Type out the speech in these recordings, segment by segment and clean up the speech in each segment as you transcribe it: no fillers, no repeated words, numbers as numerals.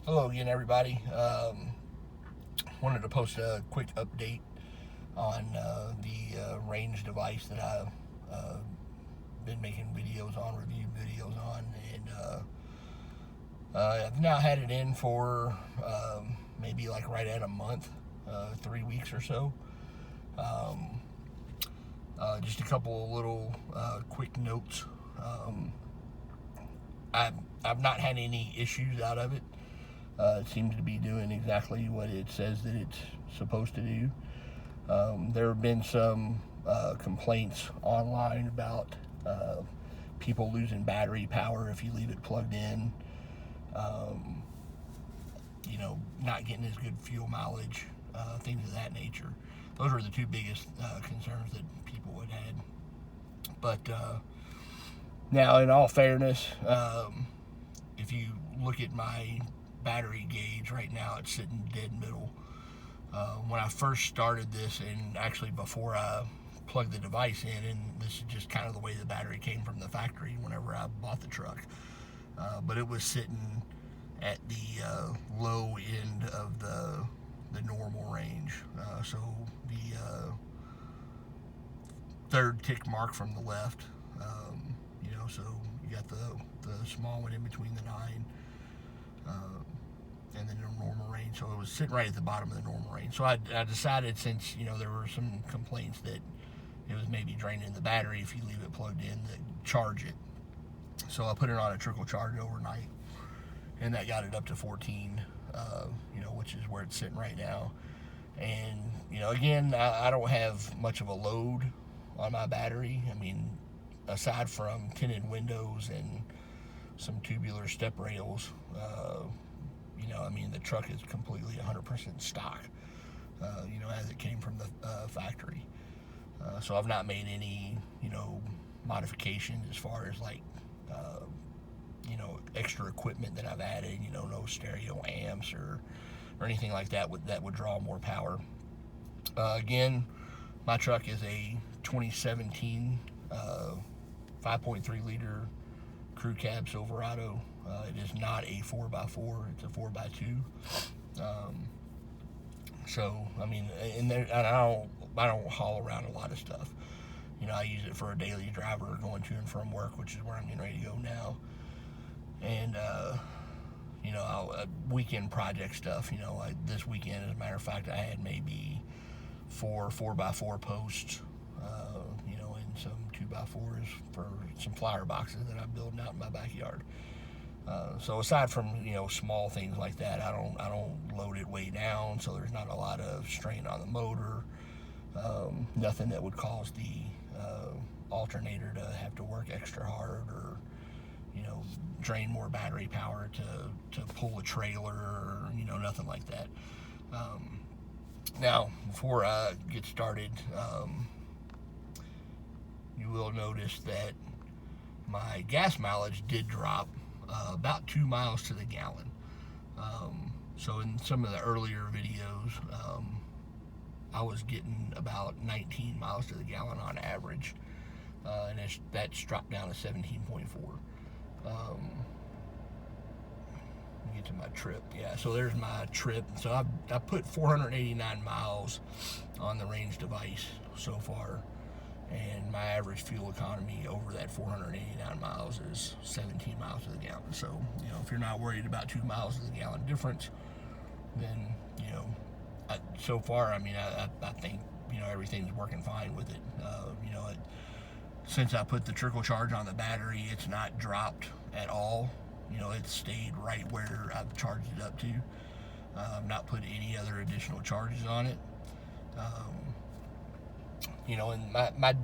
Hello again, everybody. Wanted to post a quick update on the range device that I've been making videos on, review videos on, and I've now had it in for maybe like right at a month, 3 weeks or so. Just a couple of little quick notes. I've not had any issues out of it. It seems to be doing exactly what it says that it's supposed to do. There have been some complaints online about people losing battery power if you leave it plugged in. Not getting as good fuel mileage, things of that nature. Those are the two biggest concerns that people had had. But now, in all fairness, if you look at my battery gauge right now, it's sitting dead middle. When I first started this, and actually before I plugged the device in, and this is just kind of the way the battery came from the factory whenever I bought the truck, but it was sitting at the low end of the normal range. So the third tick mark from the left, so you got the small one in between the 9 and the normal range. So it was sitting right at the bottom of the normal range. So I decided, since there were some complaints that it was maybe draining the battery if you leave it plugged in, to charge it. So I put it on a trickle charge overnight, and that got it up to 14, which is where it's sitting right now. And again, I don't have much of a load on my battery. I mean, aside from tinted windows and some tubular step rails, the truck is completely 100% stock, as it came from the factory. So I've not made any, modifications as far as like, extra equipment that I've added, no stereo amps or anything like that would draw more power. Again, my truck is a 2017 5.3 liter crew cab Silverado. It is not a 4x4, it's a 4x2. So I mean, in there, I don't haul around a lot of stuff. I use it for a daily driver going to and from work, which is where I'm getting ready to go now. And weekend project stuff. Like this weekend, as a matter of fact, I had maybe 4x4 posts, and some 2x4s for some flower boxes that I'm building out in my backyard. So aside from small things like that, I don't load it way down, so there's not a lot of strain on the motor. Nothing that would cause the alternator to have to work extra hard, or drain more battery power to pull a trailer, or nothing like that. Now, before I get started, you will notice that my gas mileage did drop about 2 miles to the gallon. So in some of the earlier videos, I was getting about 19 miles to the gallon on average, and that's dropped down to 17.4. Get to my trip. Yeah, so there's my trip. So I put 489 miles on the range device so far, and my average fuel economy over that 489 miles is 17 miles to the gallon. So if you're not worried about 2 miles to the gallon difference, then so far, I think everything's working fine with it. Since I put the trickle charge on the battery, it's not dropped at all. It's stayed right where I've charged it up to. I've not put any other additional charges on it. And my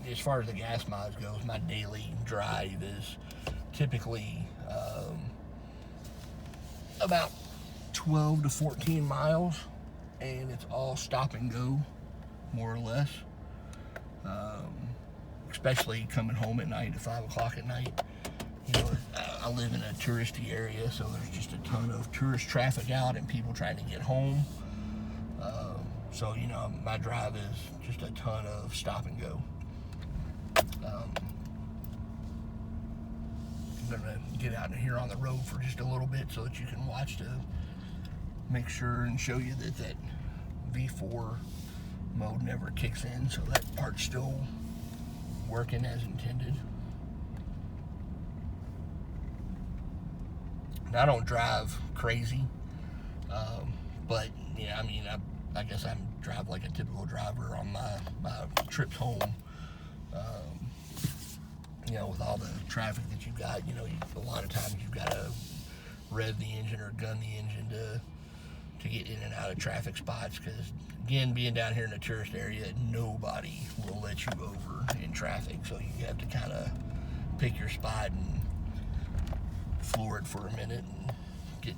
as far as the gas mileage goes, my daily drive is typically about 12 to 14 miles, and it's all stop and go, more or less. Especially coming home at night at 5 o'clock at night. I live in a touristy area, so there's just a ton of tourist traffic out and people trying to get home. So my drive is just a ton of stop and go. I'm gonna get out in here on the road for just a little bit so that you can watch to make sure and show you that that V4 mode never kicks in, so that part's still working as intended. Now, I don't drive crazy, but yeah, I mean, I guess I drive like a typical driver on my trips home. You know, with all the traffic that you've got, you know, a lot of times you've got to rev the engine or gun the engine to get in and out of traffic spots, because again, being down here in the tourist area, nobody will let you over in traffic, so you have to kind of pick your spot and floor it for a minute and get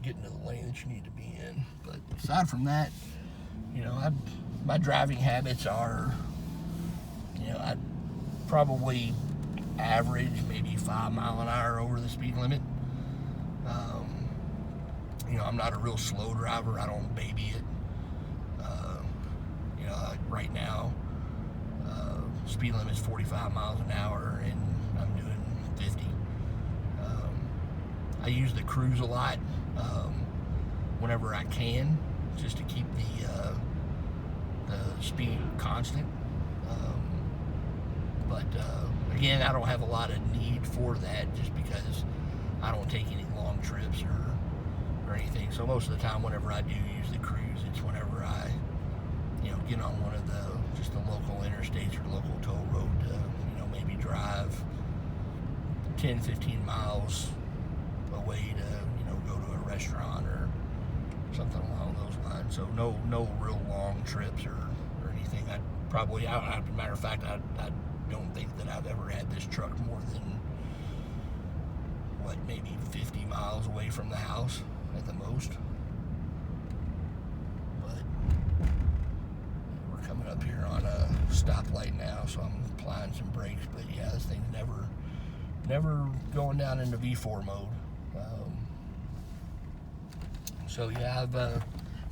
into the lane that you need to be in. But aside from that, you know, my driving habits are, you know, I probably average maybe 5 mile an hour over the speed limit. You know, I'm not a real slow driver. I don't baby it. You know, like right now, speed limit is 45 miles an hour, and I'm doing 50. I use the cruise a lot whenever I can, just to keep the speed constant. But again, I don't have a lot of need for that, just because I don't take any long trips or anything. So most of the time, whenever I do use the cruise, it's whenever I, you know, get on one of just the local interstates or local toll road to, you know, maybe drive 10, 15 miles away to, you know, go to a restaurant or something along those lines. So no real long trips or anything. As a matter of fact, I don't think that I've ever had this truck more than, maybe 50 miles away from the house at the most. But we're coming up here on a stoplight now, so I'm applying some brakes. But yeah, this thing's never going down into V4 mode. So yeah, I've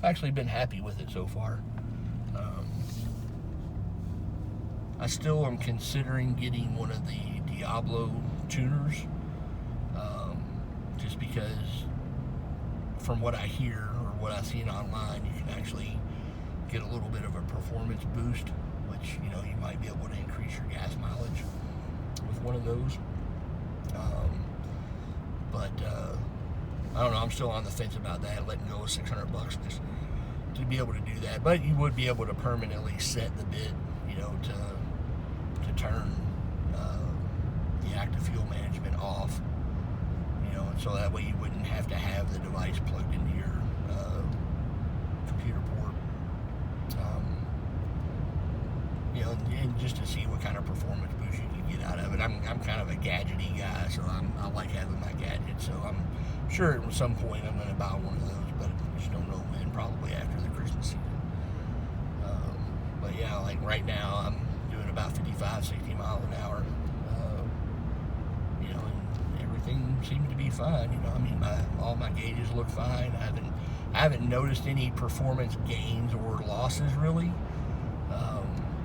actually been happy with it so far. I still am considering getting one of the Diablo tuners, just because from what I hear or what I've seen online, you can actually get a little bit of a performance boost, which, you know, you might be able to increase your gas mileage with one of those. But I don't know, I'm still on the fence about that, letting go of $600 just to be able to do that. But you would be able to permanently set the bit, you know, to turn the active fuel management off, you know, and so that way you wouldn't have to have the device plugged into your computer port. You know, and just to see what kind of performance boost you can get out of it. I'm kind of a gadgety guy, so I like having my gadgets. So I'm sure at some point I'm going to buy one of those, but I just don't know when. Probably after the Christmas season. But yeah, like right now I'm doing about 55, 60 miles an hour. You know, and everything seems to be fine. You know, I mean, all my gauges look fine. I haven't noticed any performance gains or losses really.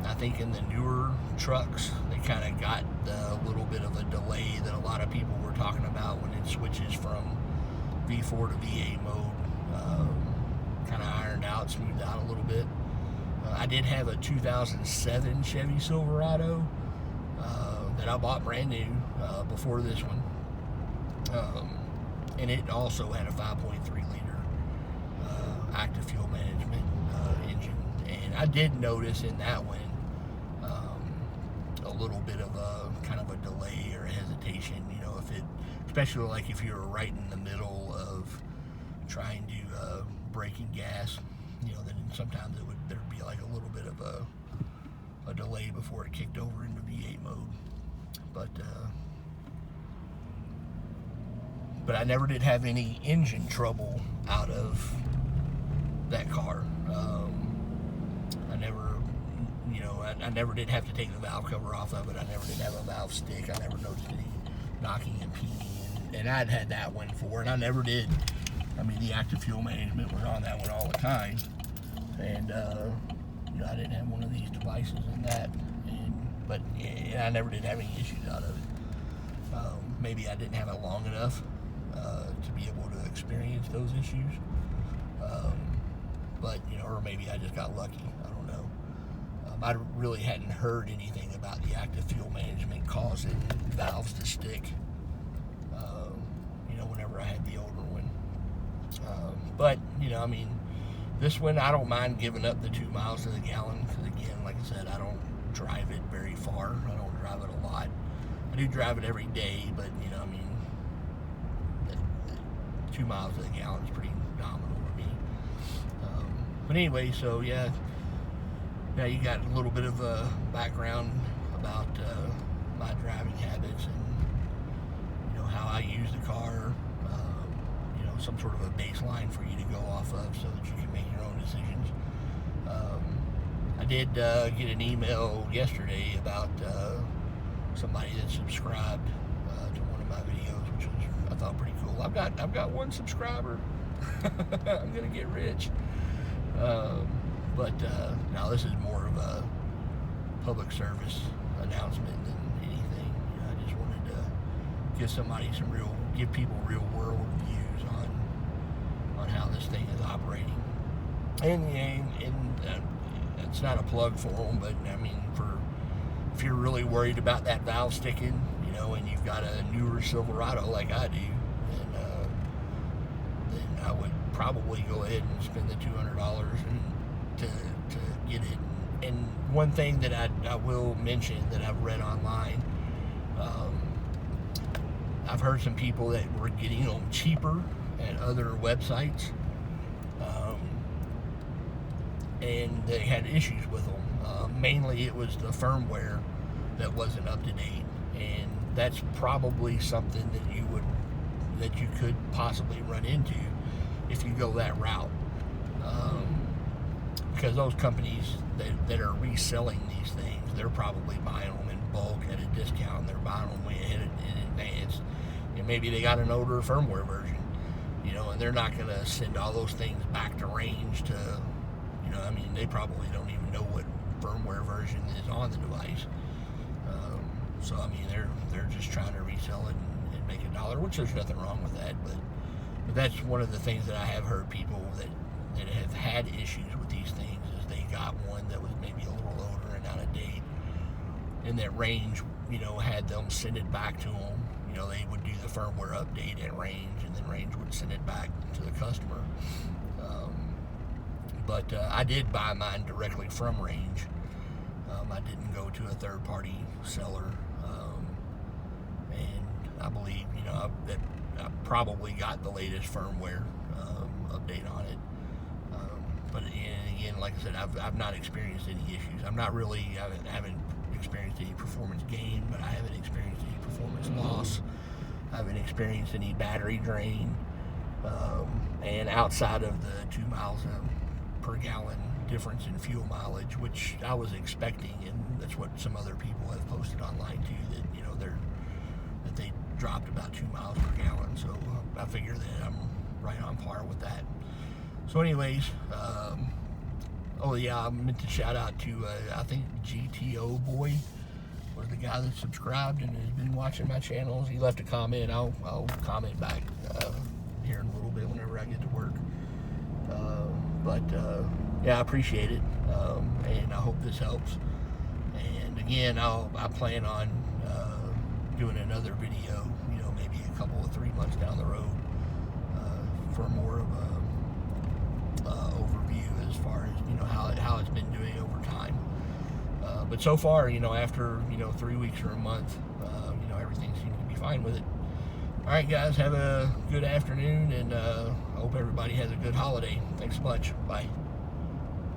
I think in the newer trucks, they kind of got the little bit of a delay that a lot of people were talking about when it switches from V4 to V8 mode. Kind of ironed out, smoothed out a little bit. I did have a 2007 Chevy Silverado that I bought brand new before this one. And it also had a 5.3 liter active fuel management engine. And I did notice in that one a little bit of a kind of a delay or a hesitation, you know, especially like if you were right in the middle of trying to brake and gas, you know, then sometimes there'd be like a little bit of a delay before it kicked over into V8 mode. But I never did have any engine trouble out of that car. I never did have to take the valve cover off of it. I never did have a valve stick. I never noticed any knocking and peeing. And I'd had that one before, and I never did. I mean, the active fuel management was on that one all the time. And, you know, I didn't have one of these devices in that. But yeah, I never did have any issues out of it. maybe I didn't have it long enough to be able to experience those issues. But, or maybe I just got lucky. I don't know. I really hadn't heard anything about the active fuel management causing valves to stick, whenever I had the older one. But, this one, I don't mind giving up the 2 miles to the gallon, because again, like I said, I don't drive it very far. I don't drive it a lot. I do drive it every day, but, 2 miles to the gallon is pretty nominal for me. But anyway, so yeah, now you got a little bit of a background about my driving habits and how I use the car, some sort of a baseline for you to go off of so that you can make your own decisions. I did get an email yesterday about somebody that subscribed to one of my videos, which was, I thought, pretty cool. I've got 1 subscriber. I'm gonna get rich. But now this is more of a public service announcement than anything. I just wanted to give people real world views on how this thing is operating. And it's not a plug for them, but if you're really worried about that valve sticking, and you've got a newer Silverado like I do, then I would probably go ahead and spend the $200 to get it. And one thing that I will mention that I've read online, I've heard some people that were getting them cheaper at other websites, and they had issues with them. Mainly it was the firmware that wasn't up to date, and that's probably something that you could possibly run into if you go that route, because those companies that are reselling these things, they're probably buying them in bulk at a discount. They're buying them way ahead in advance, and maybe they got an older firmware version, and they're not going to send all those things back to range to, they probably don't even know what firmware version is on the device. So they're just trying to resell it and make $1, which there's nothing wrong with that, but that's one of the things that I have heard people that have had issues with these things, is they got one that was maybe a little older and out of date, and that range, had them send it back to them. They would do the firmware update at range, and then range would send it back to the customer. But I did buy mine directly from range. I didn't go to a third-party seller, and I believe, that I probably got the latest firmware update on it. But again, like I said, I've not experienced any issues. I haven't experienced any performance gain, but I haven't experienced any performance loss. I haven't experienced any battery drain. And outside of the 2 miles per gallon difference in fuel mileage, which I was expecting, and that's what some other people have posted online too, that that they dropped about 2 miles per gallon. So I figure that I'm right on par with that. So anyways, I meant to shout out to I think GTO Boy was the guy that subscribed and has been watching my channels. He left a comment. I'll comment back here in a little bit whenever I get to work. I appreciate it, and I hope this helps. And again, I plan on doing another video, maybe a couple of 3 months down the road, for more of a overview as far as how it's been doing over time. But so far, after 3 weeks or a month, everything seems to be fine with it. All right, guys, have a good afternoon, and I hope everybody has a good holiday. Thanks so much. Bye.